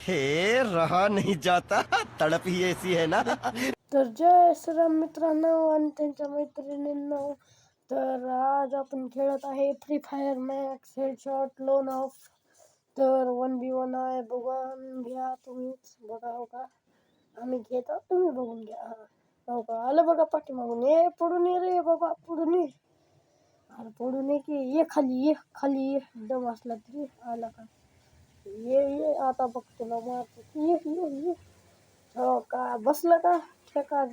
हे रहा नहीं जाता, तड़प ही ऐसी है ना. तर जय श्रीराम मित्रांनो आणि त्यांच्या मैत्रिणींनो. तर आज आपण खेळत आहे free fire max headshot loan of. तर 1v1 आहे, बघून घ्या तुम्हीच. बघा हो का, आम्ही घेतो, तुम्ही बघून घ्या. हो का, आलं बघा पाठीमागून. ये पुढून ये रे बाबा, पुढून ये. अरे पुढून ये की, ये खाली, ये खाली, ये. दम असला तरी आला का. ये आता बघ तुला मारतो. ये. हो का, बसलं का ठेका.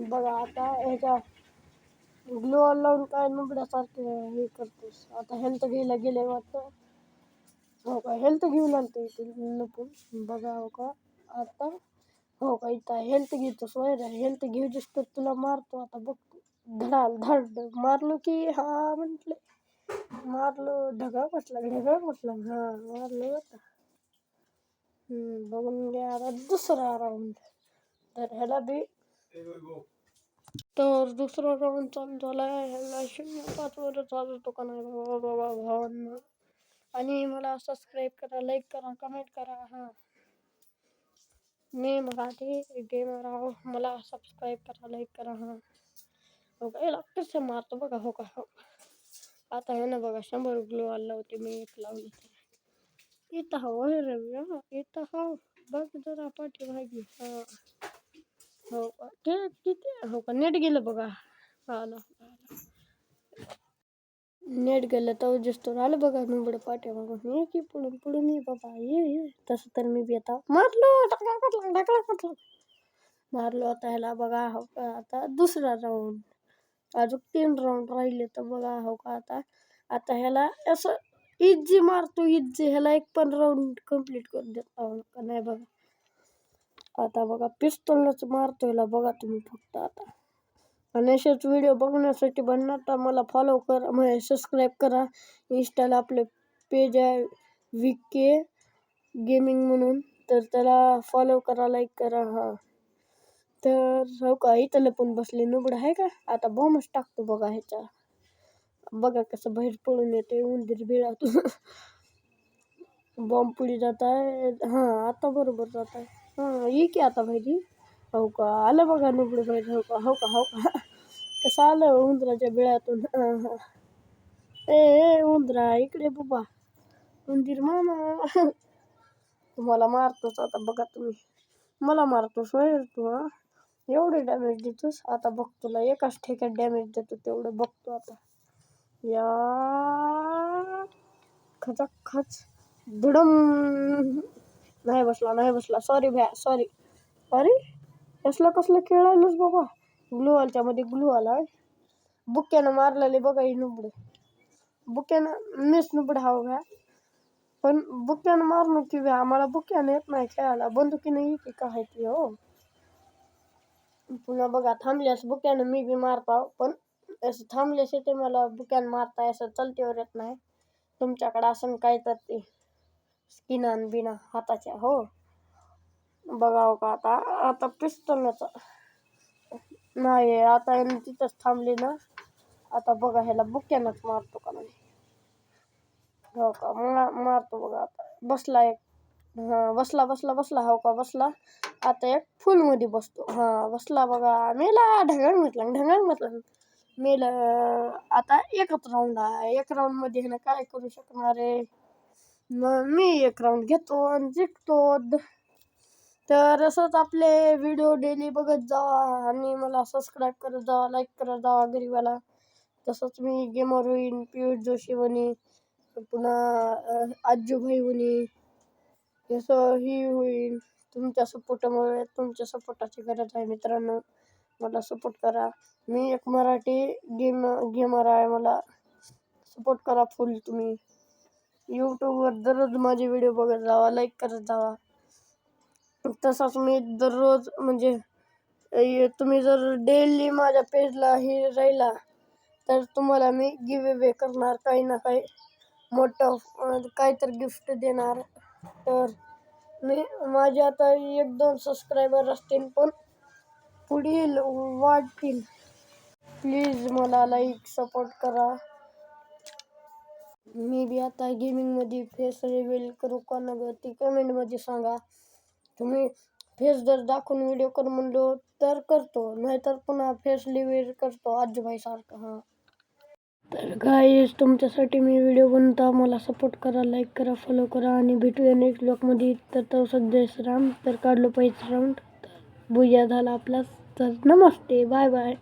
बघा आता ह्याच्या ग्लो लावून काय नुबड्यासारखे हे करतोस. आता हेल्थ घ्यायला गेले वाटतं. हो का, हेल्थ घेऊन आणतो इथे लपून. बघा हो का आता. हो का, इथं हेल्थ घेतो सोय. हेल्थ घेऊच तर तुला मारतो आता बघ. धड मारलो की हा म्हटले. मारलो, ढगाळ म्हटलं हा मारलो आता. बघून घ्या आता दुसरा राऊंड. तर ह्याला बी तर दुसरा राऊंड चालू झाला आहे. ह्याला 05 वर चालवतो का नाही बाबा भावांना. आणि मला सबस्क्राईब करा, लाईक करा, कमेंट करा. हां, मी मराठी गेमर आहो, मला सबस्क्राईब करा, लाईक करा. हां हो का, लागतच मारतो बघा. हो का, हो आता हे ना बघा 100 ग्लो आला होते, मी एक लावली. इथं हवं आहे रवी. इथं हवं बघ जरा पाठीमागे. हां हो का, ते किती हो का, नेट गेलं बघा. आलं नेट गेलं तर जस्ट आलं बघा. नुबड पाठीमागून ये की, पुढून ये बाबा, ये. तसं तर मी बी आता मारलो, ढकला मारलो. आता ह्याला बघा हो का, आता दुसरा राऊंड. अजून 3 राऊंड राहिले तर बघा हो का. आता ह्याला असं इझी मारतो, इझी. ह्याला एक पण राऊंड कंप्लीट करून देत का नाही बघा. आता बघा पिस्तॉलच मारतो ह्याला बघा तुम्ही फक्त. आता आणि असेच व्हिडिओ बघण्यासाठी बनणार तर मला फॉलो करा, म्हणजे सबस्क्राईब करा. इंस्टाला आपले पेज आहे VK गेमिंग म्हणून, तर त्याला फॉलो करा, लाईक करा. हां तर हो का, इथं लपून बसले नुबड आहे का. आता बॉम्बच टाकतो बघा ह्याच्या. बघा कसं बाहेर पळून येते उंदीर बिळातून. बॉम्ब पुढे जात आहे. हां आता बरोबर जात आहे. हां ये की आता भाई. हो का, आलं बघा नुबड बाहेर. हो का कसं आलं उंदराच्या बिळातून. हां ए उंदरा इकडे बाबा, उंदीर मामा. तुम्हाला मारतोच आता बघा तुम्ही. मला मारतोस होय तू. हां एवढे डॅमेज देतोस. आता बघ तुला एकाच ठेक्यात डॅमेज देतो तेवढं बघतो आता. या खच धडम. नाही बसला. सॉरी भ्या, सॉरी. अरे कसलं खेळायलाच बाबा. ग्लूवालच्या मध्ये ग्लू आला. बुक्यानं मारलेले बघा ही नुबडे. बुक्यानं मिस नुबड हाव भ्या. पण बुक्यानं मारणं की भ्या, आम्हाला बुक्यानं येत नाही खेळायला. बंदुकीनं येते काय ती हो. पुन्हा बघा थांबल्यास बुक्यानं मी बी मारतो, पण असं थांबल्यास ते मला बुक्यानं मारताय असं चलतीवर येत नाही. तुमच्याकडं असं काय तर ते स्किनान बिना हाताच्या. हो बघा हो का, आता पिस्तॉलचा नाही. आता तिथंच थांबले ना. आता बघा ह्याला बुक्यानंच मारतो का नाही. हो का, मारतो बघा. आता बसला एक. हां बसला. हो का बसला. आता एक फुलमध्ये बसतो. हां बसला बघा. मेला. ढगाळ म्हटलं मेलं. आता एकच राऊंड आहे. एक राऊंडमध्ये ह्यानं काय करू शकणार आहे. मग मी एक राऊंड घेतो आणि जिंकतो. तर असंच आपले व्हिडिओ डेली बघत जावा आणि मला सबस्क्राईब करत जावा, लाईक करत जावा गरीबाला. तसंच मी गेमर होईन, पियुष जोशी होईन, पुन्हा आजूभाई होईन. तसं ही होईल. तुमच्या सपोर्टाची गरज आहे मित्रांनो. मला सपोर्ट करा. मी एक मराठी गेमर आहे. मला सपोर्ट करा फुल तुम्ही. यूट्यूबवर दररोज माझे व्हिडिओ बघत जावा, लाईक करत जावा. तसंच मी दररोज म्हणजे तुम्ही जर डेली माझ्या पेजला हे राहिला तर तुम्हाला मी गिव्ह अवे करणार. काही ना काही मोठं काहीतरी गिफ्ट देणार. तर मी माझे आता 1-2 सबस्क्रायबर असतील, पण पुढील वाढतील. प्लीज मला लाईक सपोर्ट करा. मी बी आता गेमिंगमध्ये फेस रिव्हील करू का नको ती कमेंटमध्ये सांगा. तुम्ही फेस जर दाखवून व्हिडिओ कर म्हणलो तर करतो, नाहीतर पुन्हा फेस रिव्हील करतो आजूबाई सारखं. हां तर गाईज तुमच्यासाठी मी व्हिडिओ बनवतो. मला सपोर्ट करा, लाईक करा, फॉलो करा आणि भेटूया नेक्स्ट ब्लॉगमध्ये. तर तो सध्या राम तर काढलो पाहिजे राऊंड. तर बुया झाला आपला. तर नमस्ते, बाय बाय.